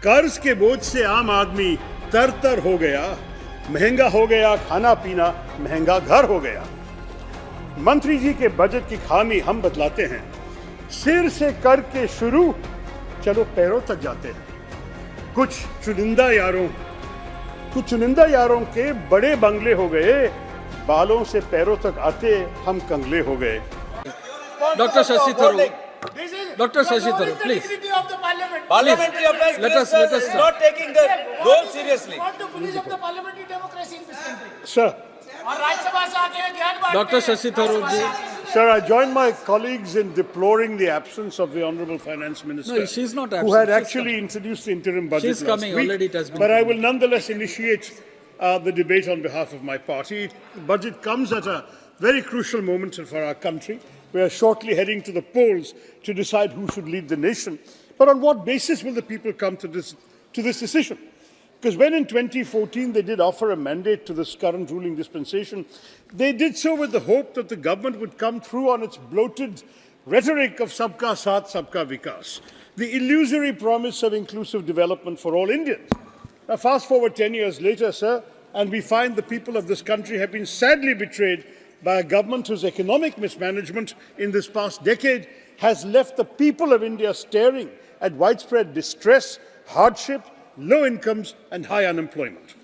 कर्ज के बोझ से आम आदमी तरतर हो गया, महंगा हो गया खाना पीना, महंगा घर हो गया। मंत्री जी के बजट की खामी हम बतलाते हैं, सिर से करके शुरू, चलो पैरों तक जाते हैं। कुछ चुनिंदा यारों के बड़े बंगले हो गए, बालों से पैरों तक आते हम कंगले हो गए। Dr. Shashi Tharoor. Dr. Shashi Tharoor, please. Parliamentary affairs Let us is not taking the role seriously. Not to finish up the parliamentary democracy in this country. Sir, और राज्यसभा से आके ज्ञान बांटते Dr. हैं। Shashi Tharoor ji. Sir, I join my colleagues in deploring the absence of the Honourable Finance Minister, No, she's not who absent. had She's actually introduced the interim budget She's last coming. week. Already it has been But I coming. will nonetheless initiate the debate on behalf of my party. The budget comes at a very crucial moment for our country. We are shortly heading to the polls to decide who should lead the nation. But on what basis will the people come to this decision? Because when in 2014 they did offer a mandate to this current ruling dispensation, they did so with the hope that the government would come through on its bloated rhetoric of Sabka Saath, Sabka Vikas, the illusory promise of inclusive development for all Indians. Now, fast forward 10 years later, sir, and we find the people of this country have been sadly betrayed by a government whose economic mismanagement in this past decade has left the people of India staring at widespread distress, hardship, low incomes and high unemployment.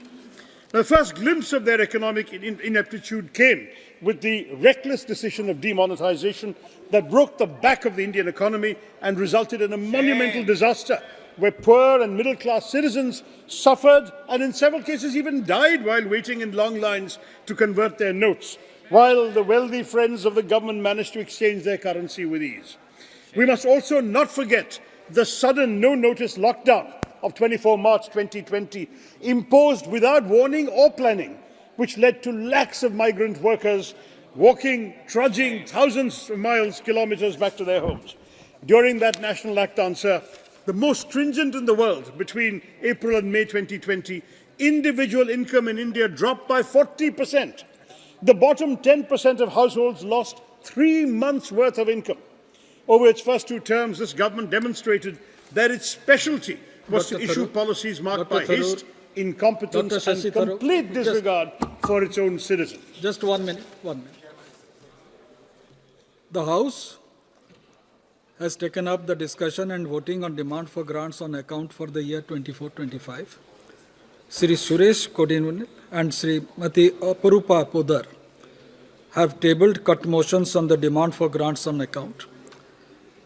Now, the first glimpse of their economic ineptitude came with the reckless decision of demonetization that broke the back of the Indian economy and resulted in a monumental disaster where poor and middle-class citizens suffered and in several cases even died while waiting in long lines to convert their notes, while the wealthy friends of the government managed to exchange their currency with ease. We must also not forget the sudden no-notice lockdown of 24 March 2020, imposed without warning or planning, which led to lakhs of migrant workers walking, trudging thousands of miles, kilometers back to their homes. During that national lockdown, sir, the most stringent in the world, between April and May 2020, individual income in India dropped by 40%. The bottom 10% of households lost 3 months' worth of income. Over its first 2 terms, this government demonstrated that its specialty was to issue policies marked by haste, incompetence and complete disregard for its own citizens. Just 1 minute. The House has taken up the discussion and voting on demand for grants on account for the year 24-25. Sri Suresh Kodinwani and Srimati Aparupa Podar have tabled cut motions on the demand for grants on account.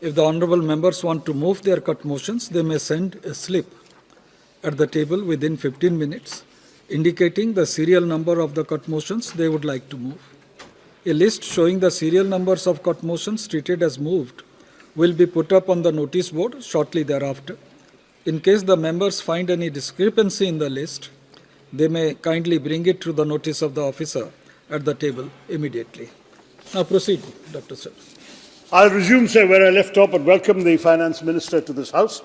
If the honourable members want to move their cut motions, they may send a slip at the table within 15 minutes, indicating the serial number of the cut motions they would like to move. A list showing the serial numbers of cut motions treated as moved will be put up on the notice board shortly thereafter. In case the members find any discrepancy in the list, they may kindly bring it to the notice of the officer at the table immediately. Now proceed, Dr. Sir. I'll resume, sir, where I left off and welcome the Finance Minister to this House.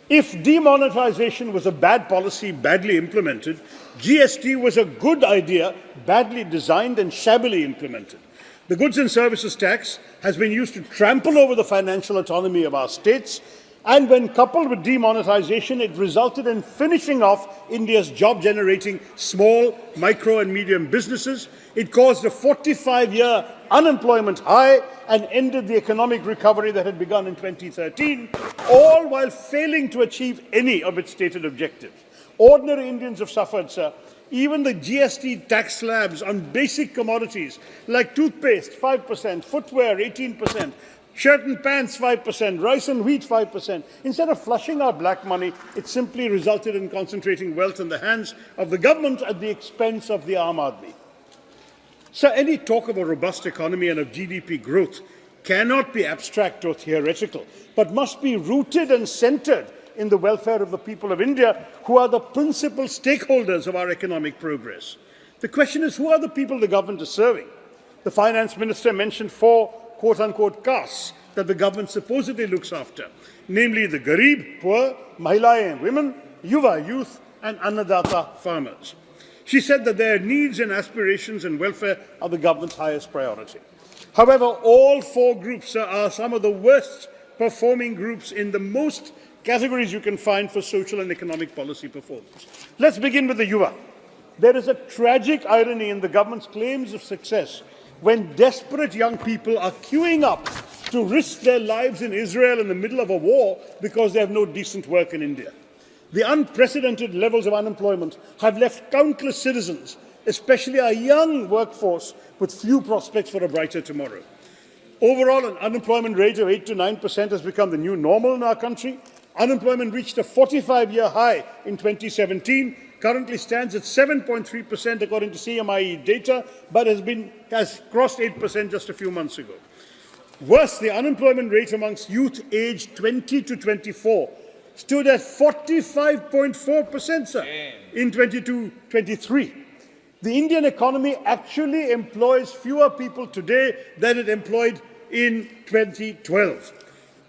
If demonetization was a bad policy, badly implemented, GST was a good idea, badly designed and shabbily implemented. The goods and services tax has been used to trample over the financial autonomy of our states, and when coupled with demonetization, it resulted in finishing off India's job-generating small, micro and medium businesses. It caused a 45-year unemployment high and ended the economic recovery that had begun in 2013, all while failing to achieve any of its stated objectives. Ordinary Indians have suffered, sir. Even the GST tax slabs on basic commodities like toothpaste, 5%, footwear, 18%, shirt and pants, 5%, rice and wheat, 5%. Instead of flushing out black money, it simply resulted in concentrating wealth in the hands of the government at the expense of the Aam Aadmi. Sir, any talk of a robust economy and of GDP growth cannot be abstract or theoretical, but must be rooted and centred in the welfare of the people of India, who are the principal stakeholders of our economic progress. The question is, who are the people the government is serving? The Finance Minister mentioned 4 quote-unquote castes that the government supposedly looks after, namely the Garib, poor, Mahilayen, women, Yuva, youth, and Annadata, farmers. She said that their needs and aspirations and welfare are the government's highest priority. However, all 4 groups are some of the worst performing groups in the most categories you can find for social and economic policy performance. Let's begin with the Yuva. There is a tragic irony in the government's claims of success when desperate young people are queuing up to risk their lives in Israel in the middle of a war because they have no decent work in India. The unprecedented levels of unemployment have left countless citizens, especially our young workforce, with few prospects for a brighter tomorrow. Overall, an unemployment rate of 8 to 9% has become the new normal in our country. Unemployment reached a 45-year high in 2017, currently stands at 7.3% according to CMIE data, but has crossed 8% just a few months ago. Worse, the unemployment rate amongst youth aged 20 to 24 stood at 45.4%, sir, in 22-23. The Indian economy actually employs fewer people today than it employed in 2012.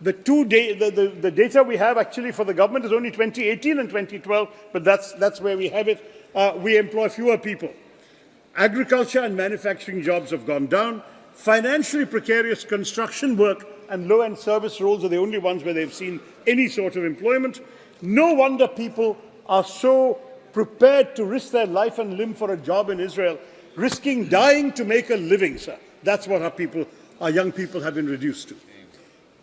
The data we have actually for the government is only 2018 and 2012, but that's where we have it. We employ fewer people. Agriculture and manufacturing jobs have gone down. Financially precarious construction work and low-end service roles are the only ones where they've seen any sort of employment. No wonder people are so prepared to risk their life and limb for a job in Israel, risking dying to make a living, sir. That's what our young people have been reduced to.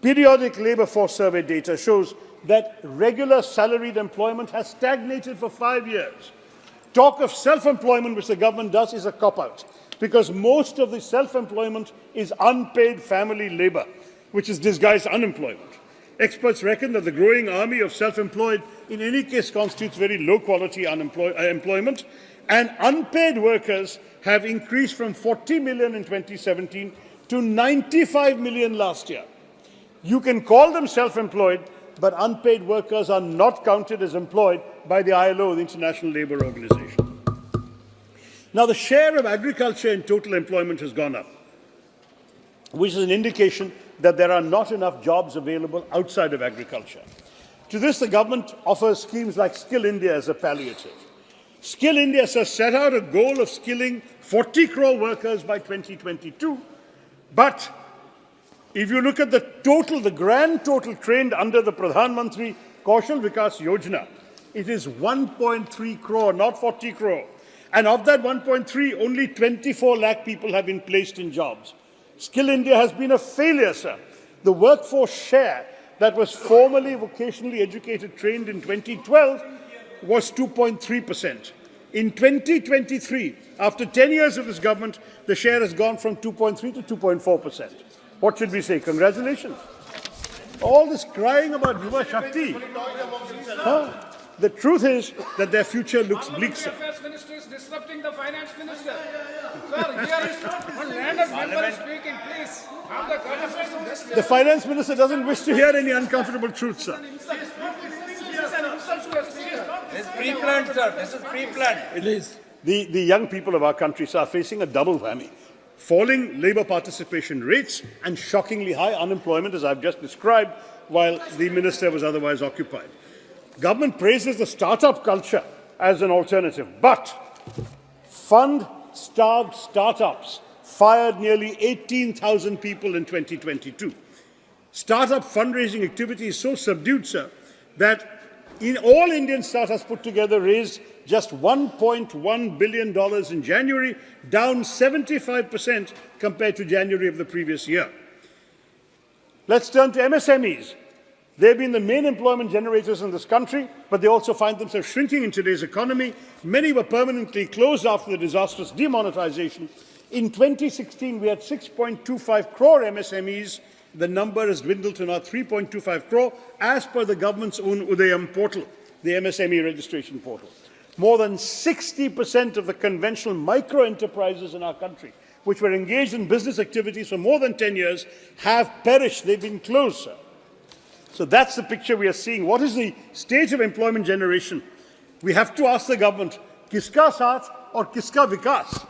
Periodic labour force survey data shows that regular salaried employment has stagnated for 5 years. Talk of self-employment, which the government does, is a cop-out, because most of the self-employment is unpaid family labour, which is disguised unemployment. Experts reckon that the growing army of self-employed in any case constitutes very low-quality employment, and unpaid workers have increased from 40 million in 2017 to 95 million last year. You can call them self-employed, but unpaid workers are not counted as employed by the ILO, the International Labour Organization. Now, the share of agriculture in total employment has gone up, which is an indication that there are not enough jobs available outside of agriculture. To this, the government offers schemes like Skill India as a palliative. Skill India has set out a goal of skilling 40 crore workers by 2022, but if you look at the grand total trained under the Pradhan Mantri Kaushal Vikas Yojana, it is 1.3 crore, not 40 crore. And of that 1.3, only 24 lakh people have been placed in jobs. Skill India has been a failure, sir. The workforce share that was formerly vocationally educated trained in 2012 was 2.3%. In 2023, after 10 years of this government, the share has gone from 2.3 to 2.4%. What should we say? Congratulations. All this crying about Yuva Shakti. The truth is that their future looks bleak, sir. Affairs Minister is disrupting the Finance Minister. Sir, here is one landed member speaking, please. Have the courtesy to listen. The Finance Minister doesn't wish to hear any uncomfortable truth, sir. This is pre-planned, sir. This is pre-planned. Please. The young people of our country are facing a double whammy. Falling labour participation rates and shockingly high unemployment, as I've just described, while the minister was otherwise occupied. Government praises the startup culture as an alternative, but fund-starved startups fired nearly 18,000 people in 2022. Startup fundraising activity is so subdued, sir, that in all Indian startups put together raised just $1.1 billion in January, down 75% compared to January of the previous year. Let's turn to MSMEs. They've been the main employment generators in this country, but they also find themselves shrinking in today's economy. Many were permanently closed after the disastrous demonetization. In 2016, we had 6.25 crore MSMEs. The number has dwindled to now 3.25 crore, as per the government's own Udayam portal, the MSME registration portal. More than 60% of the conventional micro-enterprises in our country, which were engaged in business activities for more than 10 years, have perished. They've been closed, sir. So that's the picture we are seeing. What is the stage of employment generation? We have to ask the government, kiska saath or kiska vikas?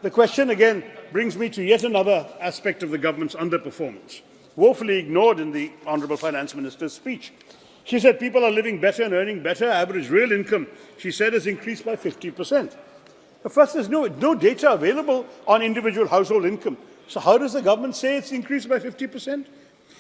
The question again brings me to yet another aspect of the government's underperformance, woefully ignored in the Honourable Finance Minister's speech. She said people are living better and earning better. Average real income, she said, has increased by 50%. But first, there's no data available on individual household income. So how does the government say it's increased by 50%?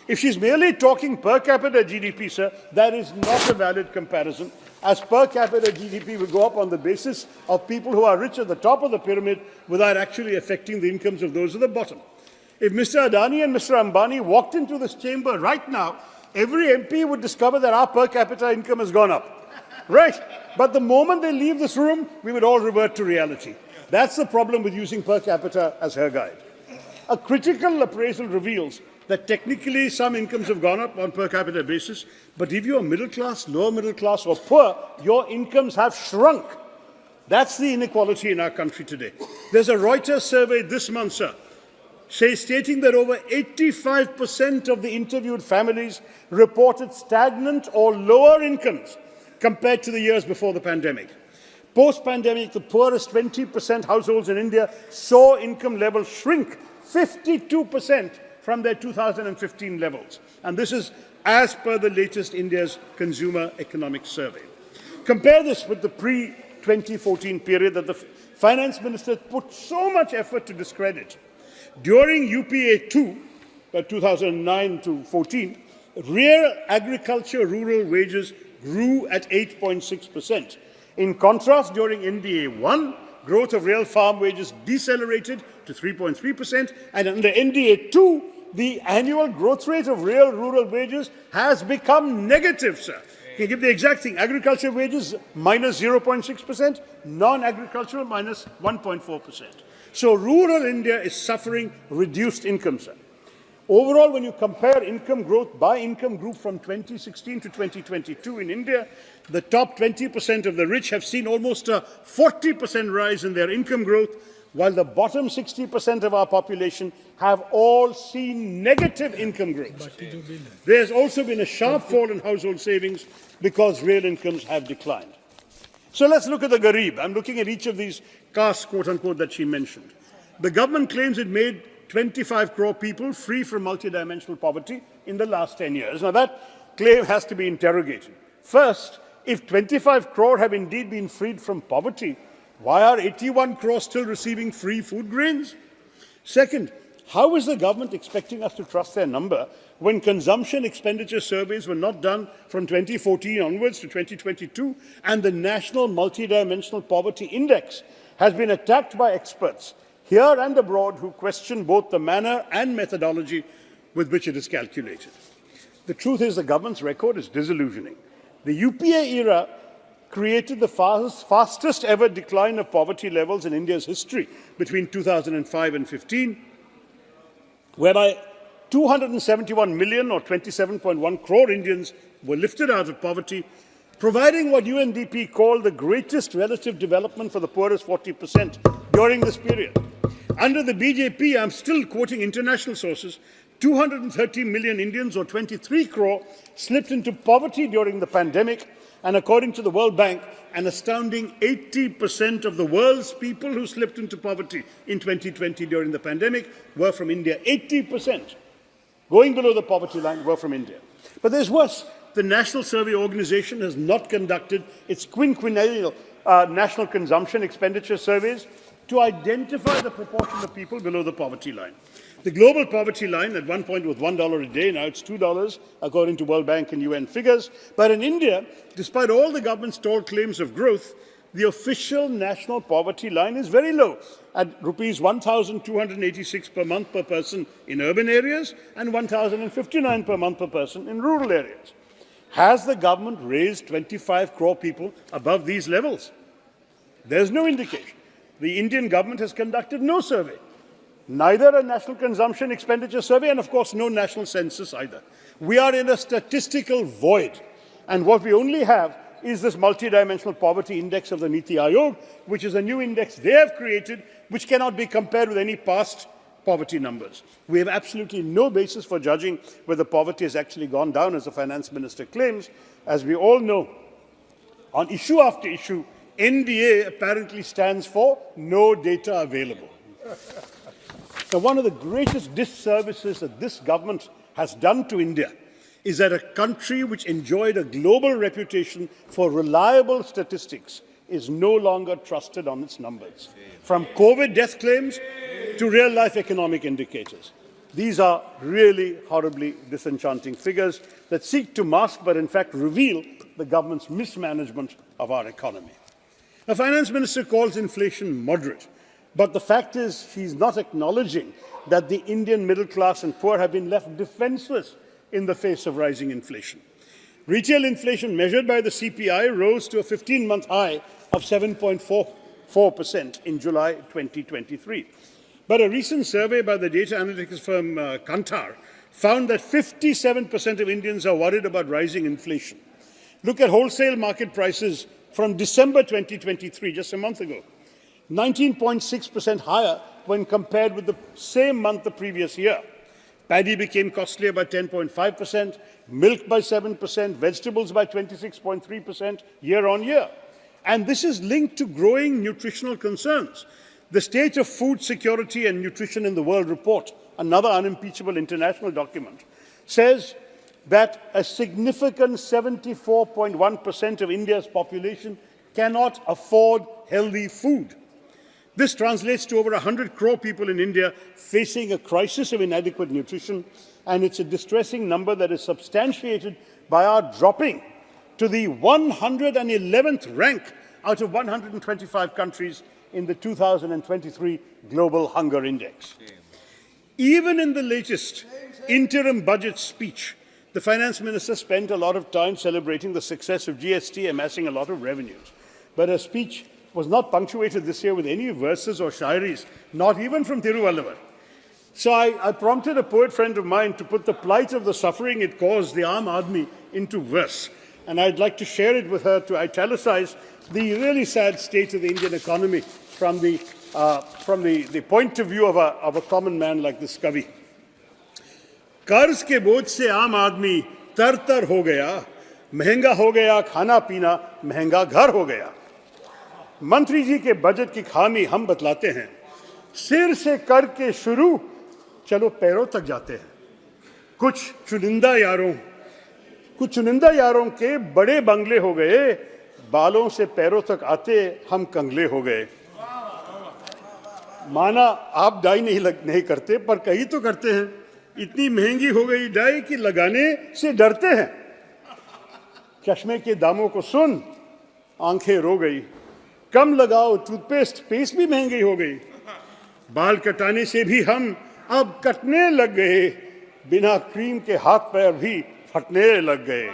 If she's merely talking per capita GDP, sir, that is not a valid comparison, as per capita GDP will go up on the basis of people who are rich at the top of the pyramid without actually affecting the incomes of those at the bottom. If Mr. Adani and Mr. Ambani walked into this chamber right now, every MP would discover that our per capita income has gone up. Right? But the moment they leave this room, we would all revert to reality. That's the problem with using per capita as her guide. A critical appraisal reveals that technically some incomes have gone up on per capita basis, but if you're middle class, lower middle class or poor, your incomes have shrunk. That's the inequality in our country today. There's a Reuters survey this month, sir, stating that over 85% of the interviewed families reported stagnant or lower incomes compared to the years before the pandemic. Post-pandemic, the poorest 20% households in India saw income levels shrink 52% from their 2015 levels. And this is as per the latest India's Consumer Economic Survey. Compare this with the pre-2014 period that the finance minister put so much effort to discredit. During UPA 2, 2009 to 14, real agriculture rural wages grew at 8.6%. In contrast, during NDA 1, growth of real farm wages decelerated to 3.3%, and under NDA 2, the annual growth rate of real rural wages has become negative, sir. Can you give the exact thing? Agriculture wages minus 0.6%, non-agricultural minus 1.4%. So rural India is suffering reduced income, sir. Overall, when you compare income growth by income group from 2016 to 2022 in India, the top 20% of the rich have seen almost a 40% rise in their income growth, while the bottom 60% of our population have all seen negative income growth. There has also been a sharp fall in household savings because real incomes have declined. So let's look at the Garib. I'm looking at each of these castes, quote-unquote, that she mentioned. The government claims it made 25 crore people free from multidimensional poverty in the last 10 years. Now, that claim has to be interrogated. First, if 25 crore have indeed been freed from poverty, why are 81 crore still receiving free food grains? Second, how is the government expecting us to trust their number when consumption expenditure surveys were not done from 2014 onwards to 2022, and the National Multidimensional Poverty Index has been attacked by experts here and abroad who question both the manner and methodology with which it is calculated? The truth is the government's record is disillusioning. The UPA era created the fastest ever decline of poverty levels in India's history between 2005 and 15, whereby 271 million or 27.1 crore Indians were lifted out of poverty, providing what UNDP called the greatest relative development for the poorest 40% during this period. Under the BJP, I'm still quoting international sources, 230 million Indians or 23 crore slipped into poverty during the pandemic, and according to the World Bank, an astounding 80% of the world's people who slipped into poverty in 2020 during the pandemic were from India. 80% going below the poverty line were from India. But there's worse. The National Survey Organization has not conducted its quinquennial national consumption expenditure surveys to identify the proportion of people below the poverty line. The global poverty line at one point was $1 a day, now it's $2, according to World Bank and UN figures. But in India, despite all the government's tall claims of growth, the official national poverty line is very low, at rupees 1,286 per month per person in urban areas and 1,059 per month per person in rural areas. Has the government raised 25 crore people above these levels? There's no indication. The Indian government has conducted no survey, neither a national consumption expenditure survey, and of course no national census either. We are in a statistical void, and what we only have is this multidimensional poverty index of the Niti Aayog, which is a new index they have created, which cannot be compared with any past poverty numbers. We have absolutely no basis for judging whether poverty has actually gone down, as the finance minister claims. As we all know, on issue after issue, NDA apparently stands for no data available. Now, one of the greatest disservices that this government has done to India is that a country which enjoyed a global reputation for reliable statistics is no longer trusted on its numbers, from COVID death claims to real-life economic indicators. These are really horribly disenchanting figures that seek to mask but in fact reveal the government's mismanagement of our economy. The finance minister calls inflation moderate, but the fact is he's not acknowledging that the Indian middle class and poor have been left defenseless in the face of rising inflation. Retail inflation measured by the CPI rose to a 15-month high of 7.44% in July 2023. But a recent survey by the data analytics firm Kantar found that 57% of Indians are worried about rising inflation. Look at wholesale market prices from December 2023, just a month ago, 19.6% higher when compared with the same month the previous year. Paddy became costlier by 10.5%, milk by 7%, vegetables by 26.3% year on year. And this is linked to growing nutritional concerns. The State of Food Security and Nutrition in the World report, another unimpeachable international document, says that a significant 74.1% of India's population cannot afford healthy food. This translates to over 100 crore people in India facing a crisis of inadequate nutrition, and it's a distressing number that is substantiated by our dropping to the 111th rank out of 125 countries in the 2023 Global Hunger Index. Even in the latest interim budget speech, the finance minister spent a lot of time celebrating the success of GST, amassing a lot of revenues. But her speech was not punctuated this year with any verses or shairis, not even from Tiruvallur. So I prompted a poet friend of mine to put the plight of the suffering it caused the Aam Aadmi into verse. And I'd like to share it with her to italicize the really sad state of the Indian economy from the point of view of a common man like this Kavi. कर्ज के बोझ से आम आदमी तर-तर हो गया, महंगा हो गया खाना पीना, महंगा घर हो गया. मंत्री जी के बजट की खामी हम बतलाते हैं. सिर से करके शुरू, चलो पैरों तक जाते हैं. कुछ चुनिंदा यारों के बड़े बंगले हो गए, बालों से पैरों तक आते हम कंगले हो गए. माना आप डाई नहीं करते, पर कहीं तो करते हैं. इतनी महंगी हो गई डाई कि लगाने से डरते हैं. चश्मे के दामों को सुन, आंखें रो गई. कम लगाओ टूथपेस्ट, पेस्ट भी महंगी हो गई. बाल कटाने से भी हम अब कटने लग गए. बिना क्रीम के हाथ पैर भी फटने लग गए.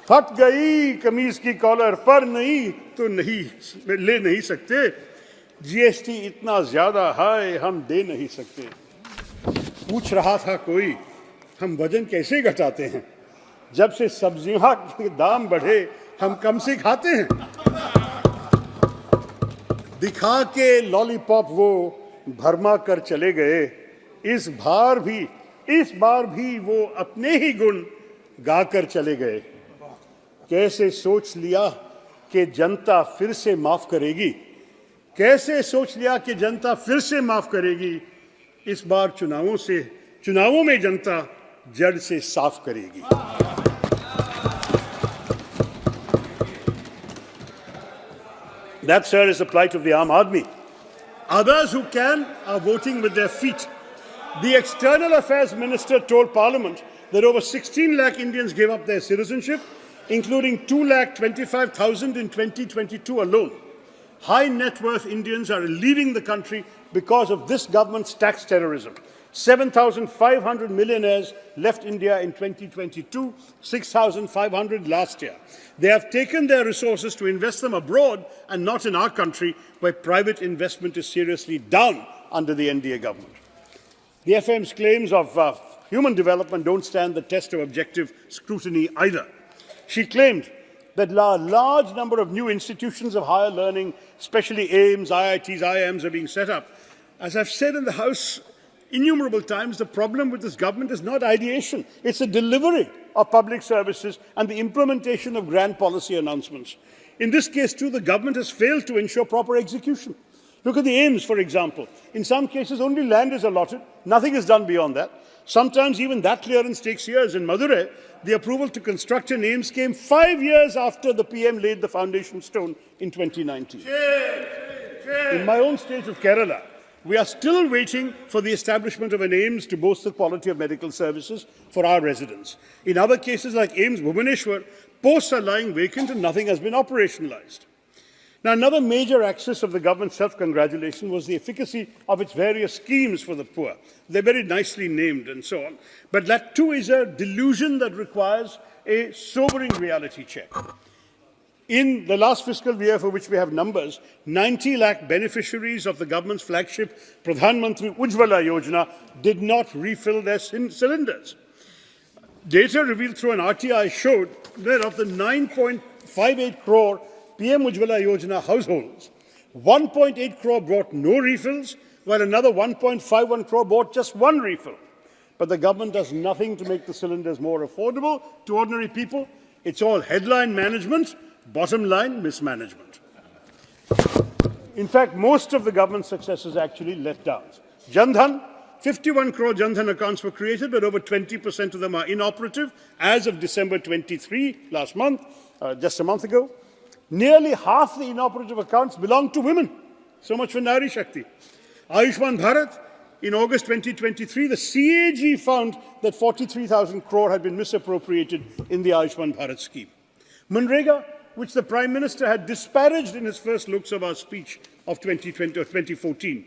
फट गई कमीज की कॉलर, पर नहीं तो नहीं ले नहीं सकते. जीएसटी इतना ज्यादा है हम दे नहीं सकते. पूछ रहा था कोई, हम वजन कैसे घटाते हैं? जब से सब्जियों के दाम बढ़े हम कम से खाते हैं. दिखा के लॉलीपॉप वो भरमा कर चले गए. इस बार भी वो अपने ही गुण गाकर चले गए. कैसे सोच लिया कि जनता फिर से माफ करेगी. कैसे सोच लिया कि जनता फिर से माफ करेगी. इस बार चुनावों में जनता जड़ से साफ करेगी. That, sir, is the plight of the Aam Aadmi. Others who can are voting with their feet. The External Affairs Minister told Parliament that over 16 lakh Indians gave up their citizenship, including 2,25,000 in 2022 alone. High net worth Indians are leaving the country because of this government's tax terrorism. 7,500 millionaires left India in 2022, 6,500 last year. They have taken their resources to invest them abroad and not in our country, where private investment is seriously down under the NDA government. The FM's claims of human development don't stand the test of objective scrutiny either. She claimed that a large number of new institutions of higher learning, especially AIIMS, IITs, IIMs, are being set up. As I've said in the House innumerable times, the problem with this government is not ideation. It's the delivery of public services and the implementation of grand policy announcements. In this case, too, the government has failed to ensure proper execution. Look at the AIIMS, for example. In some cases, only land is allotted. Nothing is done beyond that. Sometimes even that clearance takes years. In Madurai, the approval to construct an AIIMS came 5 years after the PM laid the foundation stone in 2019. In my own state of Kerala, We are still waiting for the establishment of an AIIMS to boost the quality of medical services for our residents. In other cases like AIIMS Bhubaneswar, posts are lying vacant and nothing has been operationalized. Now, another major axis of the government's self-congratulation was the efficacy of its various schemes for the poor. They're very nicely named and so on. But that too is a delusion that requires a sobering reality check. In the last fiscal year for which we have numbers, 90 lakh beneficiaries of the government's flagship Pradhan Mantri Ujjwala Yojana did not refill their cylinders. Data revealed through an RTI showed that of the 9.58 crore PM Ujjwala Yojana households, 1.8 crore brought no refills, while another 1.51 crore bought just one refill. But the government does nothing to make the cylinders more affordable to ordinary people. It's all headline management, bottom line mismanagement. In fact, most of the government's successes actually let down. Jan Dhan, 51 crore Jan Dhan accounts were created, but over 20% of them are inoperative as of December 23, last month, just a month ago. Nearly half the inoperative accounts belong to women. So much for Nari Shakti. Ayushman Bharat, in August 2023, the CAG found that 43,000 crore had been misappropriated in the Ayushman Bharat scheme. Manrega, which the Prime Minister had disparaged in his first Lok Sabha speech of 2014.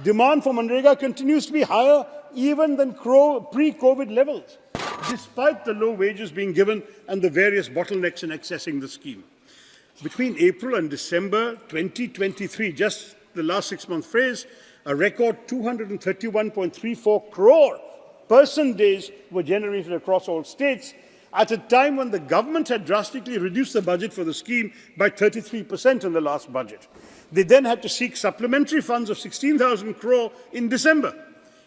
Demand for Manrega continues to be higher even than pre-COVID levels, despite the low wages being given and the various bottlenecks in accessing the scheme. Between April and December 2023, just the last 6-month phase, a record 231.34 crore person days were generated across all states, at a time when the government had drastically reduced the budget for the scheme by 33% in the last budget. They then had to seek supplementary funds of 16,000 crore in December.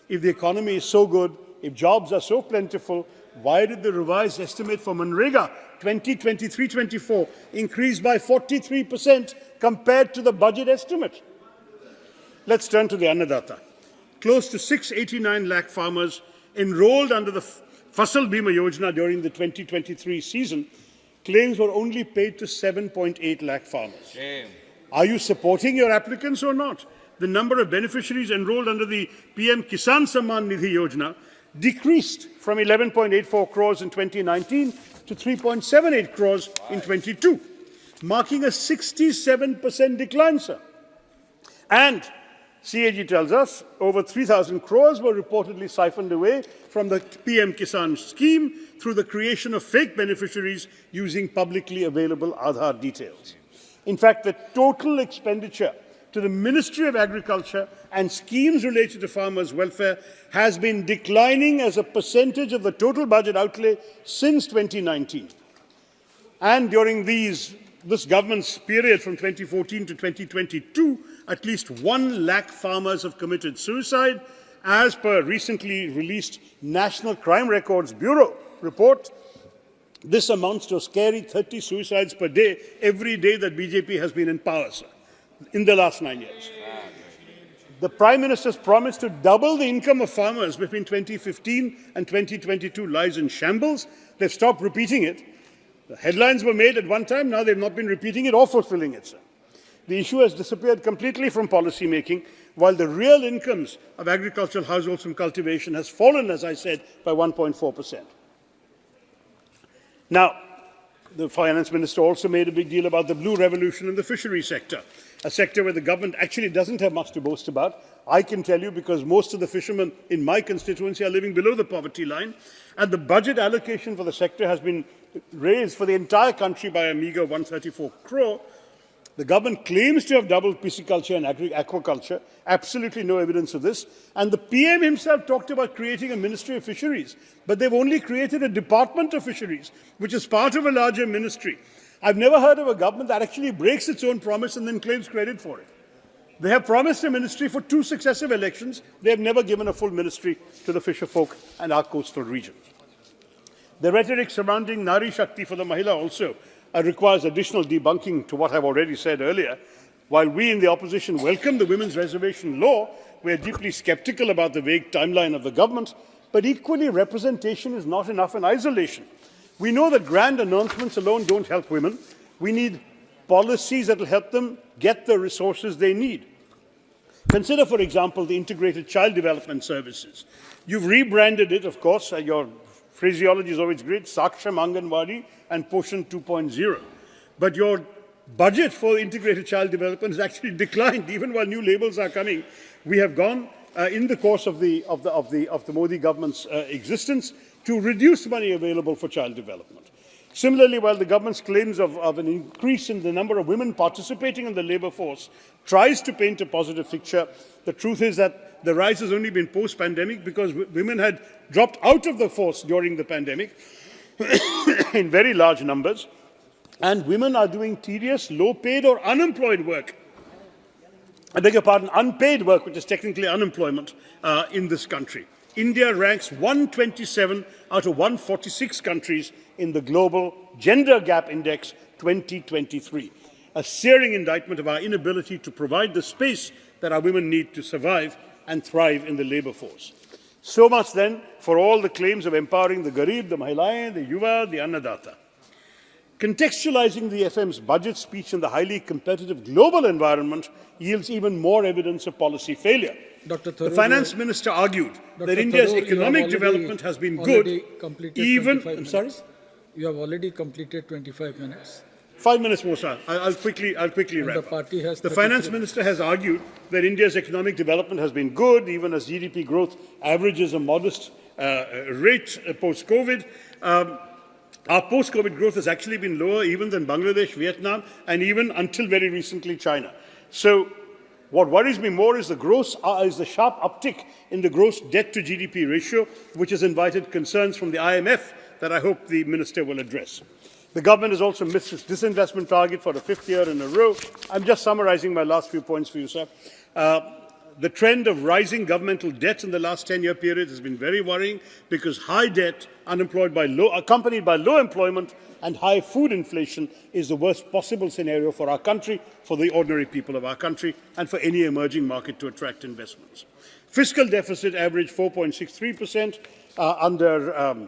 If the economy is so good, if jobs are so plentiful, why did the revised estimate for Manrega 2023-24 increase by 43% compared to the budget estimate? Let's turn to the Annadatta. Close to 689 lakh farmers enrolled under the Fasal Bima Yojana during the 2023 season. Claims were only paid to 7.8 lakh farmers. Are you supporting your applicants or not? The number of beneficiaries enrolled under the PM Kisan Samman Nidhi Yojana decreased from 11.84 crores in 2019 to 3.78 crores in 22, marking a 67% decline, sir. And CAG tells us over 3,000 crores were reportedly siphoned away from the PM Kisan scheme through the creation of fake beneficiaries using publicly available Aadhaar details. In fact, the total expenditure to the Ministry of Agriculture and schemes related to farmers' welfare has been declining as a percentage of the total budget outlay since 2019. And during this government's period from 2014 to 2022, at least 1 lakh farmers have committed suicide, as per recently released National Crime Records Bureau report. This amounts to a scary 30 suicides per day, every day that BJP has been in power, sir, in the last 9 years. The Prime Minister's promise to double the income of farmers between 2015 and 2022 lies in shambles. They've stopped repeating it. The headlines were made at one time, now they've not been repeating it or fulfilling it, sir. The issue has disappeared completely from policy making, while the real incomes of agricultural households from cultivation has fallen, as I said, by 1.4%. Now, the Finance Minister also made a big deal about the blue revolution in the fishery sector, a sector where the government actually doesn't have much to boast about. I can tell you because most of the fishermen in my constituency are living below the poverty line, and the budget allocation for the sector has been raised for the entire country by a meager 134 crore. The government claims to have doubled pisciculture and aquaculture. Absolutely no evidence of this. And the PM himself talked about creating a Ministry of Fisheries, but they've only created a Department of Fisheries, which is part of a larger ministry. I've never heard of a government that actually breaks its own promise and then claims credit for it. They have promised a ministry for 2 successive elections. They have never given a full ministry to the fisher folk and our coastal regions. The rhetoric surrounding Nari Shakti for the Mahila also requires additional debunking to what I've already said earlier. While we in the opposition welcome the women's reservation law, we are deeply skeptical about the vague timeline of the government, but equally representation is not enough in isolation. We know that grand announcements alone don't help women. We need policies that will help them get the resources they need. Consider, for example, the Integrated Child Development Services. You've rebranded it, of course, your phraseology is always great, Saksham Anganwadi and Poshan 2.0. But your budget for integrated child development has actually declined, even while new labels are coming. We have gone in the course of the Modi government's existence to reduce money available for child development. Similarly, while the government's claims of an increase in the number of women participating in the labour force tries to paint a positive picture, the truth is that the rise has only been post-pandemic because women had dropped out of the force during the pandemic in very large numbers, and women are doing tedious, low-paid or unemployed work. I beg your pardon, unpaid work, which is technically unemployment in this country. India ranks 127 out of 146 countries in the Global Gender Gap Index 2023, a searing indictment of our inability to provide the space that our women need to survive and thrive in the labour force. So much then for all the claims of empowering the Garib, the Mahilayen, the Yuva, the Annadata. Contextualizing the FM's budget speech in the highly competitive global environment yields even more evidence of policy failure. Dr. The Tharoor, finance minister argued that Dr. India's Tharoor, economic development has been good, even... I'm sorry? You have already completed 25 minutes. 5 minutes more, sir. I'll quickly wrap The up. party has The 33 finance minister has argued that India's economic development has been good, even as GDP growth averages a modest rate post-COVID. Our post-COVID growth has actually been lower even than Bangladesh, Vietnam, and even until very recently China. So what worries me more is the sharp uptick in the gross debt to GDP ratio, which has invited concerns from the IMF that I hope the minister will address. The government has also missed its disinvestment target for the 5th year in a row. I'm just summarizing my last few points for you, sir. The trend of rising governmental debt in the last 10-year period has been very worrying because high debt, accompanied by low employment and high food inflation, is the worst possible scenario for our country, for the ordinary people of our country, and for any emerging market to attract investments. Fiscal deficit averaged 4.63% under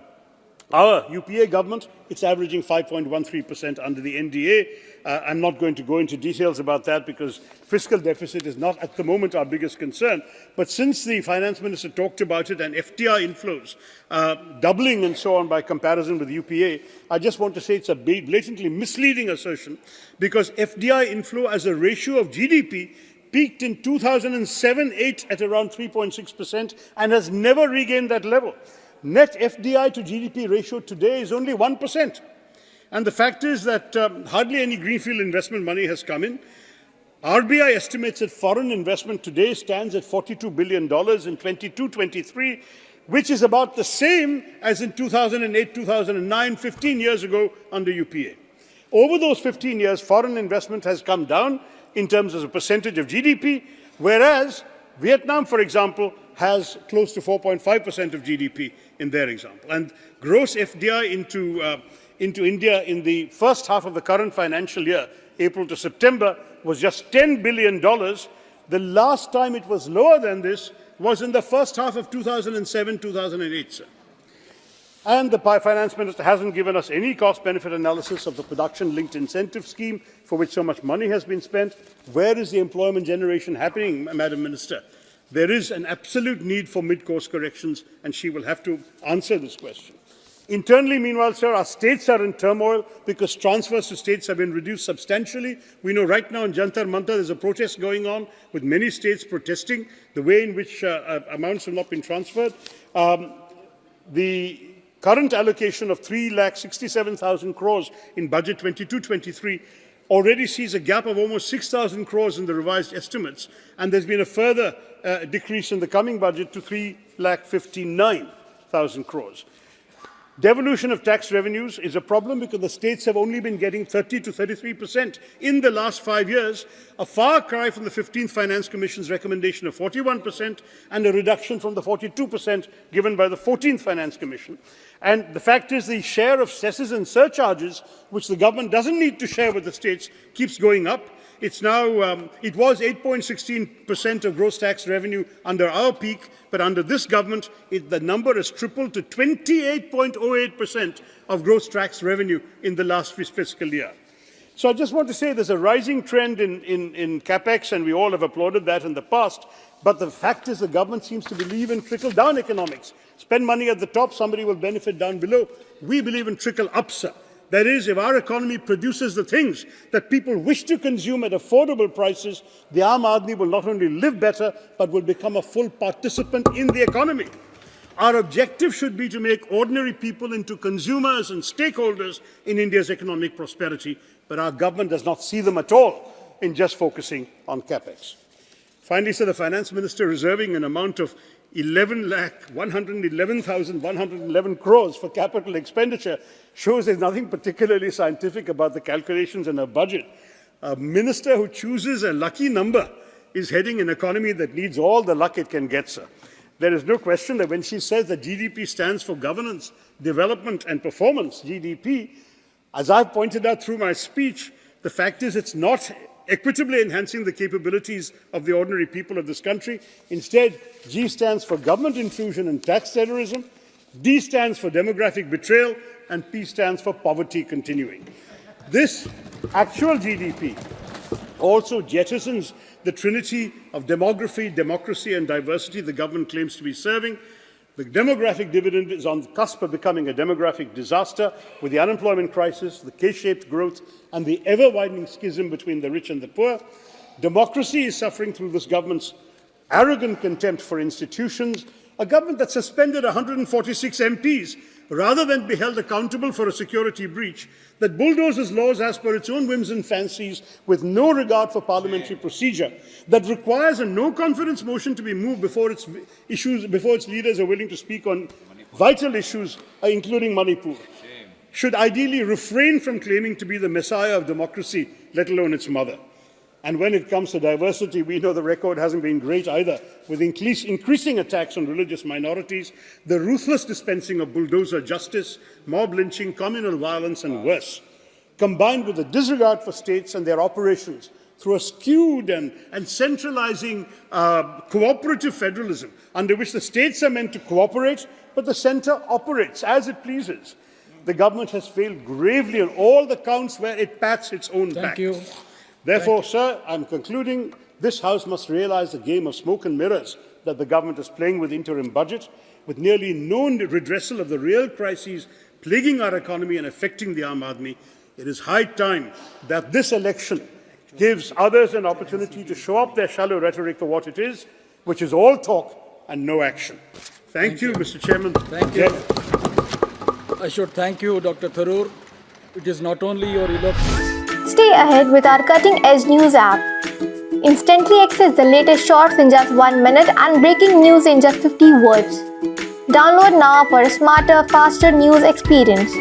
our UPA government. It's averaging 5.13% under the NDA. I'm not going to go into details about that because fiscal deficit is not at the moment our biggest concern. But since the finance minister talked about it and FDI inflows doubling and so on by comparison with UPA, I just want to say it's a blatantly misleading assertion because FDI inflow as a ratio of GDP peaked in 2007-8 at around 3.6% and has never regained that level. Net FDI to GDP ratio today is only 1%. And the fact is that hardly any greenfield investment money has come in. RBI estimates that foreign investment today stands at $42 billion in 22-23, which is about the same as in 2008, 2009, 15 years ago under UPA. Over those 15 years, foreign investment has come down in terms of a percentage of GDP, whereas Vietnam, for example, has close to 4.5% of GDP in their example. And gross FDI into India in the first half of the current financial year, April to September, was just $10 billion. The last time it was lower than this was in the first half of 2007-2008, sir. And the finance minister hasn't given us any cost-benefit analysis of the production-linked incentive scheme for which so much money has been spent. Where is the employment generation happening, Madam Minister? There is an absolute need for mid-course corrections, and she will have to answer this question. Internally, meanwhile, sir, our states are in turmoil because transfers to states have been reduced substantially. We know right now in Jantar Mantar there's a protest going on with many states protesting the way in which amounts have not been transferred. The current allocation of 3,67,000 crores in budget 22-23 already sees a gap of almost 6,000 crores in the revised estimates, and there's been a further decrease in the coming budget to 3,59,000 crores. Devolution of tax revenues is a problem because the states have only been getting 30 to 33% in the last 5 years, a far cry from the 15th Finance Commission's recommendation of 41% and a reduction from the 42% given by the 14th Finance Commission. And the fact is the share of cesses and surcharges, which the government doesn't need to share with the states, keeps going up. It's now, it was 8.16% of gross tax revenue under our peak, but under this government, the number has tripled to 28.08% of gross tax revenue in the last fiscal year. So I just want to say there's a rising trend in capex, and we all have applauded that in the past. But the fact is the government seems to believe in trickle-down economics. Spend money at the top, somebody will benefit down below. We believe in trickle-up, sir. That is, if our economy produces the things that people wish to consume at affordable prices, the Aam Aadmi will not only live better, but will become a full participant in the economy. Our objective should be to make ordinary people into consumers and stakeholders in India's economic prosperity, but our government does not see them at all in just focusing on capex. Finally, sir, the finance minister reserving an amount of 11,111,111 crores for capital expenditure shows there's nothing particularly scientific about the calculations in a budget. A minister who chooses a lucky number is heading an economy that needs all the luck it can get, sir. There is no question that when she says that GDP stands for governance, development and performance, GDP, as I've pointed out through my speech, the fact is it's not equitably enhancing the capabilities of the ordinary people of this country. Instead, G stands for government intrusion and tax terrorism, D stands for demographic betrayal, and P stands for poverty continuing. This actual GDP also jettisons the trinity of demography, democracy, and diversity the government claims to be serving. The demographic dividend is on the cusp of becoming a demographic disaster with the unemployment crisis, the K-shaped growth, and the ever-widening schism between the rich and the poor. Democracy is suffering through this government's arrogant contempt for institutions, a government that suspended 146 MPs rather than be held accountable for a security breach, that bulldozes laws as per its own whims and fancies with no regard for parliamentary procedure, that requires a no-confidence motion to be moved before its leaders are willing to speak on vital issues, including Manipur, should ideally refrain from claiming to be the messiah of democracy, let alone its mother. And when it comes to diversity, we know the record hasn't been great either, with increasing attacks on religious minorities, the ruthless dispensing of bulldozer justice, mob lynching, communal violence, and worse, combined with the disregard for states and their operations through a skewed and centralizing cooperative federalism, under which the states are meant to cooperate, but the centre operates as it pleases. The government has failed gravely on all the counts where it pats its own back. Thank you. Therefore, sir, I'm concluding, this House must realize the game of smoke and mirrors that the government is playing with the interim budget, with nearly no redressal of the real crises plaguing our economy and affecting the Aam Aadmi. It is high time that this election gives others an opportunity to show up their shallow rhetoric for what it is, which is all talk and no action. Thank you, Mr. Chairman. Thank you. I should thank you, Dr. Tharoor. It is not only your eloquence. Stay ahead with our cutting-edge news app. Instantly access the latest shorts in just 1 minute and breaking news in just 50 words. Download now for a smarter, faster news experience.